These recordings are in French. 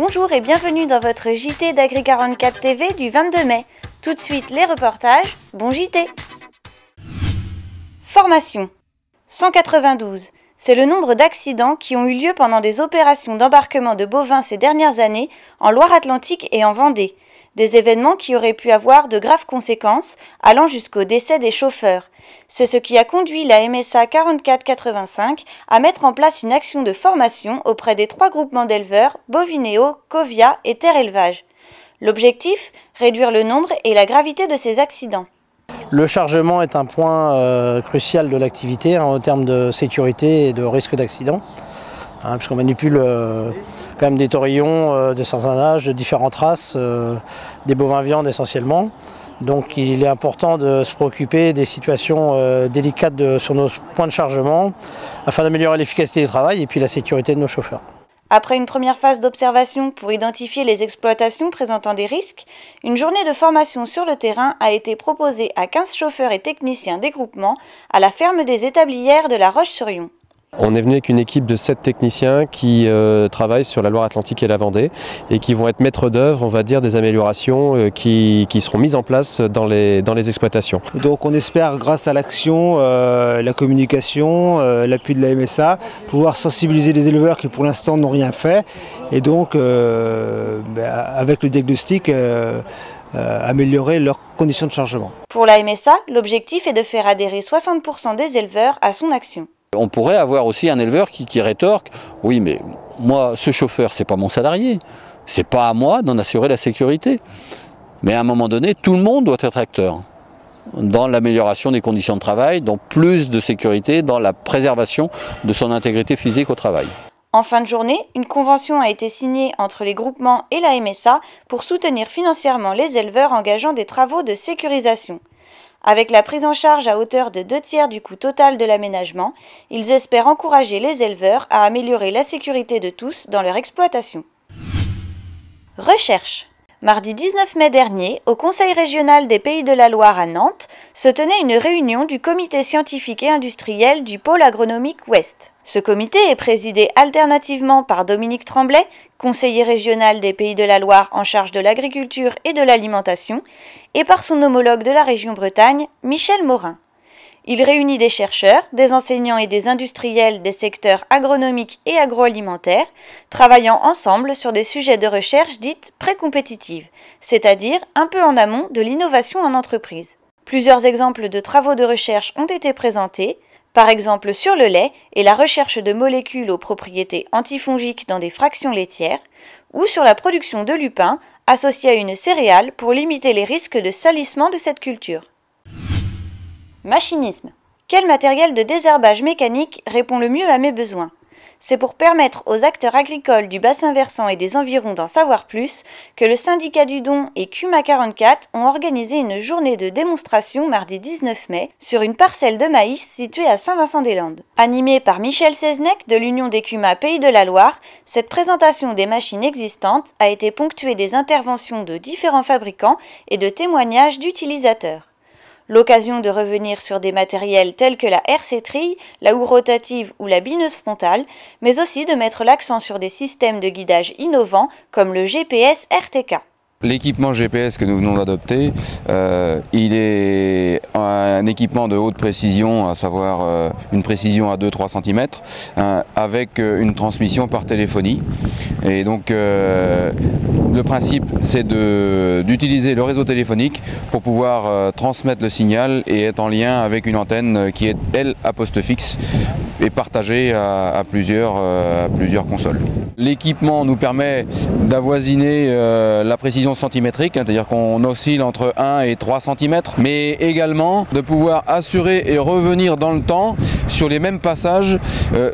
Bonjour et bienvenue dans votre JT d'Agri44 TV du 22 mai. Tout de suite les reportages, bon JT. Formation 192. C'est le nombre d'accidents qui ont eu lieu pendant des opérations d'embarquement de bovins ces dernières années en Loire-Atlantique et en Vendée. Des événements qui auraient pu avoir de graves conséquences, allant jusqu'au décès des chauffeurs. C'est ce qui a conduit la MSA 4485 à mettre en place une action de formation auprès des 3 groupements d'éleveurs, Bovinéo, Covia et Terre Élevage. L'objectif, réduire le nombre et la gravité de ces accidents. Le chargement est un point crucial de l'activité en termes de sécurité et de risque d'accident. Puisqu'on manipule quand même des taurillons de certains âges, de différentes races, des bovins viandes essentiellement. Donc il est important de se préoccuper des situations délicates sur nos points de chargement afin d'améliorer l'efficacité du travail et puis la sécurité de nos chauffeurs. Après une première phase d'observation pour identifier les exploitations présentant des risques, une journée de formation sur le terrain a été proposée à 15 chauffeurs et techniciens des groupements à la ferme des Établières de La Roche-sur-Yon. On est venu avec une équipe de 7 techniciens qui travaillent sur la Loire-Atlantique et la Vendée et qui vont être maîtres d'œuvre, on va dire, des améliorations qui seront mises en place dans les exploitations. Donc on espère, grâce à l'action, la communication, l'appui de la MSA, pouvoir sensibiliser les éleveurs qui pour l'instant n'ont rien fait et donc avec le diagnostic améliorer leurs conditions de chargement. Pour la MSA, l'objectif est de faire adhérer 60% des éleveurs à son action. On pourrait avoir aussi un éleveur qui rétorque « Oui, mais moi, ce chauffeur, c'est pas mon salarié. C'est pas à moi d'en assurer la sécurité. » Mais à un moment donné, tout le monde doit être acteur dans l'amélioration des conditions de travail, dans plus de sécurité, dans la préservation de son intégrité physique au travail. En fin de journée, une convention a été signée entre les groupements et la MSA pour soutenir financièrement les éleveurs engageant des travaux de sécurisation. Avec la prise en charge à hauteur de 2/3 du coût total de l'aménagement, ils espèrent encourager les éleveurs à améliorer la sécurité de tous dans leur exploitation. Recherche. Mardi 19 mai dernier, au Conseil régional des Pays de la Loire à Nantes, se tenait une réunion du comité scientifique et industriel du pôle agronomique Ouest. Ce comité est présidé alternativement par Dominique Tremblay, conseiller régional des Pays de la Loire en charge de l'agriculture et de l'alimentation, et par son homologue de la région Bretagne, Michel Morin. Il réunit des chercheurs, des enseignants et des industriels des secteurs agronomiques et agroalimentaires, travaillant ensemble sur des sujets de recherche dites précompétitives, c'est-à-dire un peu en amont de l'innovation en entreprise. Plusieurs exemples de travaux de recherche ont été présentés, par exemple sur le lait et la recherche de molécules aux propriétés antifongiques dans des fractions laitières, ou sur la production de lupin associée à une céréale pour limiter les risques de salissement de cette culture. Machinisme. Quel matériel de désherbage mécanique répond le mieux à mes besoins? C'est pour permettre aux acteurs agricoles du bassin versant et des environs d'en savoir plus que le syndicat du Don et CUMA 44 ont organisé une journée de démonstration mardi 19 mai sur une parcelle de maïs située à Saint-Vincent-des-Landes. Animée par Michel Seznec de l'Union des CUMA Pays de la Loire, cette présentation des machines existantes a été ponctuée des interventions de différents fabricants et de témoignages d'utilisateurs. L'occasion de revenir sur des matériels tels que la RC-trille, la houe rotative ou la bineuse frontale, mais aussi de mettre l'accent sur des systèmes de guidage innovants comme le GPS RTK. L'équipement GPS que nous venons d'adopter, il est un équipement de haute précision, à savoir une précision à 2-3 cm, avec une transmission par téléphonie. Et donc le principe, c'est d'utiliser le réseau téléphonique pour pouvoir transmettre le signal et être en lien avec une antenne qui est, elle, à poste fixe et partagée à plusieurs consoles. L'équipement nous permet d'avoisiner la précision centimétrique, c'est-à-dire qu'on oscille entre 1 et 3 cm, mais également de pouvoir assurer et revenir dans le temps sur les mêmes passages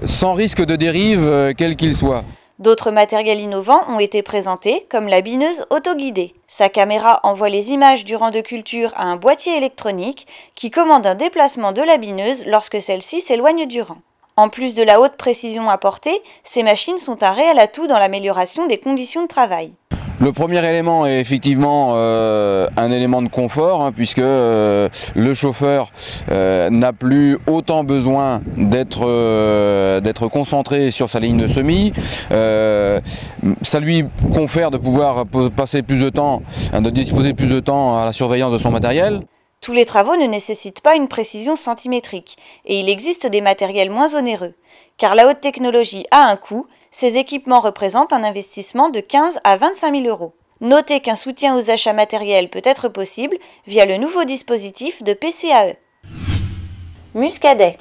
sans risque de dérive quel qu'il soit. D'autres matériels innovants ont été présentés, comme la bineuse autoguidée. Sa caméra envoie les images du rang de culture à un boîtier électronique qui commande un déplacement de la bineuse lorsque celle-ci s'éloigne du rang. En plus de la haute précision apportée, ces machines sont un réel atout dans l'amélioration des conditions de travail. Le premier élément est effectivement un élément de confort, hein, puisque le chauffeur n'a plus autant besoin d'être concentré sur sa ligne de semis. Ça lui confère de pouvoir passer plus de temps, de disposer plus de temps à la surveillance de son matériel. Tous les travaux ne nécessitent pas une précision centimétrique, et il existe des matériels moins onéreux. Car la haute technologie a un coût, ces équipements représentent un investissement de 15 à 25 000 €. Notez qu'un soutien aux achats matériels peut être possible via le nouveau dispositif de PCAE. Muscadet.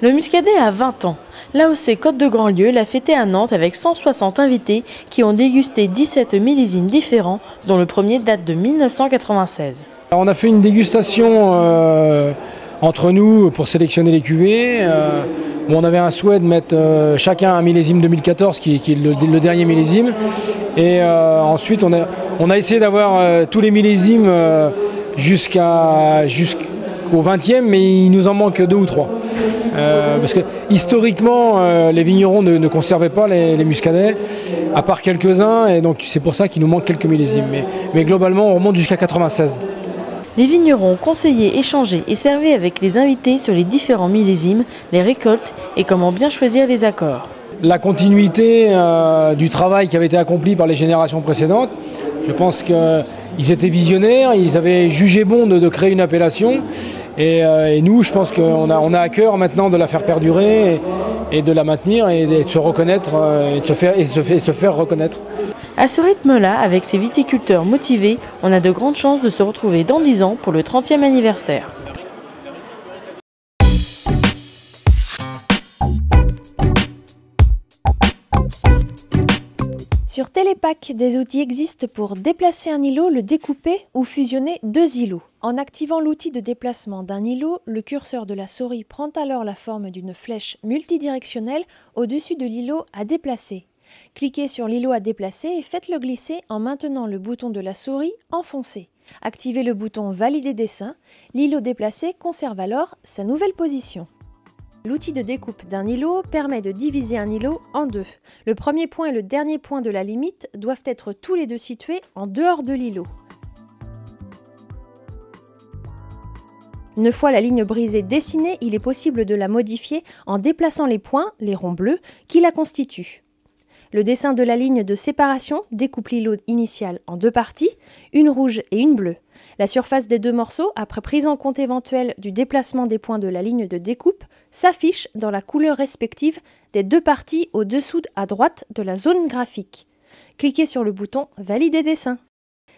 Le Muscadet a 20 ans. L'AOC Côte de Grandlieu l'a fêté à Nantes avec 160 invités qui ont dégusté 17 millésimes différents, dont le premier date de 1996. On a fait une dégustation entre nous pour sélectionner les cuvées. Où on avait un souhait de mettre chacun un millésime 2014 qui est le dernier millésime. Et ensuite on a essayé d'avoir tous les millésimes jusqu'au 20e, mais il nous en manque 2 ou 3. Parce que historiquement les vignerons ne conservaient pas les muscadets, à part quelques-uns, et donc c'est pour ça qu'il nous manque quelques millésimes. Mais globalement on remonte jusqu'à 96. Les vignerons ont conseillé, échangé et servi avec les invités sur les différents millésimes, les récoltes et comment bien choisir les accords. La continuité du travail qui avait été accompli par les générations précédentes, je pense qu'ils étaient visionnaires, ils avaient jugé bon de créer une appellation et nous, je pense qu'on a à cœur maintenant de la faire perdurer et de la maintenir et de se reconnaître et de se faire reconnaître. À ce rythme-là, avec ces viticulteurs motivés, on a de grandes chances de se retrouver dans 10 ans pour le 30e anniversaire. Sur Télépack, des outils existent pour déplacer un îlot, le découper ou fusionner 2 îlots. En activant l'outil de déplacement d'un îlot, le curseur de la souris prend alors la forme d'une flèche multidirectionnelle au-dessus de l'îlot à déplacer. Cliquez sur l'îlot à déplacer et faites-le glisser en maintenant le bouton de la souris enfoncé. Activez le bouton Valider dessin, l'îlot déplacé conserve alors sa nouvelle position. L'outil de découpe d'un îlot permet de diviser un îlot en 2. Le premier point et le dernier point de la limite doivent être tous les deux situés en dehors de l'îlot. Une fois la ligne brisée dessinée, il est possible de la modifier en déplaçant les points, les ronds bleus, qui la constituent. Le dessin de la ligne de séparation découpe l'îlot initial en 2 parties, une rouge et une bleue. La surface des 2 morceaux, après prise en compte éventuelle du déplacement des points de la ligne de découpe, s'affiche dans la couleur respective des 2 parties au-dessous à droite de la zone graphique. Cliquez sur le bouton Valider dessin.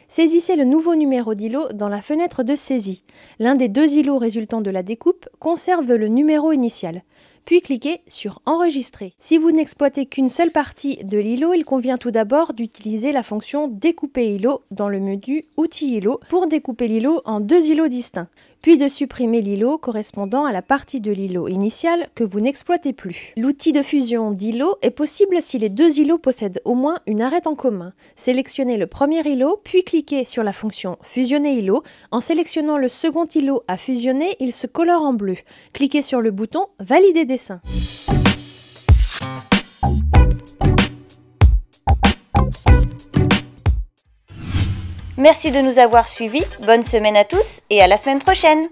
Saisissez le nouveau numéro d'îlot dans la fenêtre de saisie. L'un des 2 îlots résultant de la découpe conserve le numéro initial. Puis cliquez sur Enregistrer. Si vous n'exploitez qu'une seule partie de l'îlot, il convient tout d'abord d'utiliser la fonction Découper îlot dans le menu Outils îlot pour découper l'îlot en 2 îlots distincts, puis de supprimer l'îlot correspondant à la partie de l'îlot initial que vous n'exploitez plus. L'outil de fusion d'îlot est possible si les 2 îlots possèdent au moins une arête en commun. Sélectionnez le premier îlot, puis cliquez sur la fonction Fusionner îlot. En sélectionnant le second îlot à fusionner, il se colore en bleu. Cliquez sur le bouton Valider dessin. Merci de nous avoir suivis, bonne semaine à tous et à la semaine prochaine!